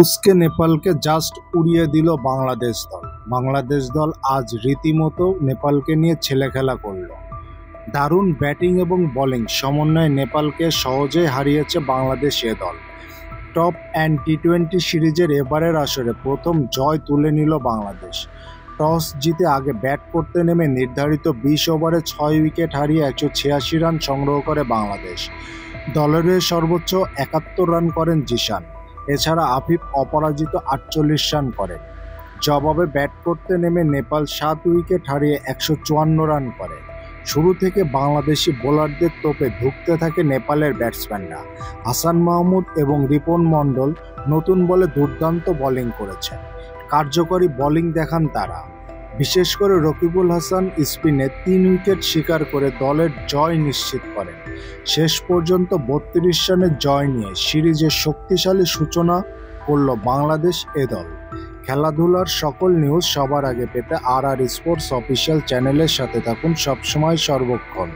উস্কে নেপালকে জাস্ট উড়িয়ে দিল বাংলাদেশ দল। বাংলাদেশ দল আজ রীতিমতো নেপালকে নিয়ে ছেলেখেলা করল। দারুণ ব্যাটিং এবং বোলিং সমন্বয়ে নেপালকে সহজেই হারিয়েছে বাংলাদেশ এ দল। টপ অ্যান্ড টি-20 সিরিজের এবারের আসরে প্রথম জয় তুলে নিল বাংলাদেশ। টস জিতে আগে ব্যাট করতে নেমে নির্ধারিত 20 ওভারে 6 উইকেট হারিয়ে 186 রান সংগ্রহ করে বাংলাদেশ। দলের হয়ে সর্বোচ্চ 71 রান করেন জিশান। এছাড়া আফিফ অপরাজিত 48 রান করেন। জবাবে ব্যাট করতে নেমে নেপাল 7 উইকেট হারিয়ে 154 রান করে। শুরু থেকে বাংলাদেশি বোলারদের তোপে ধুঁকতে থাকে নেপালের ব্যাটসম্যানরা। হাসান মাহমুদ এবং রিপন মণ্ডল নতুন বলে দুর্দান্ত বোলিং করেছেন। কার্যকরী বোলিং দেখান তারা। বিশেষ করে রকিবুল হাসান স্পিনে 3 উইকেট শিকার করে দলের জয় নিশ্চিত করেন। শেষ পর্যন্ত 32 রানের জয় নিয়ে সিরিজের শক্তিশালী সূচনা করল বাংলাদেশ এ দল। খেলাধুলার সকল নিউজ সবার আগে পেতে আর স্পোর্টস অফিসিয়াল চ্যানেলের সাথে থাকুন সবসময় সর্বক্ষণ।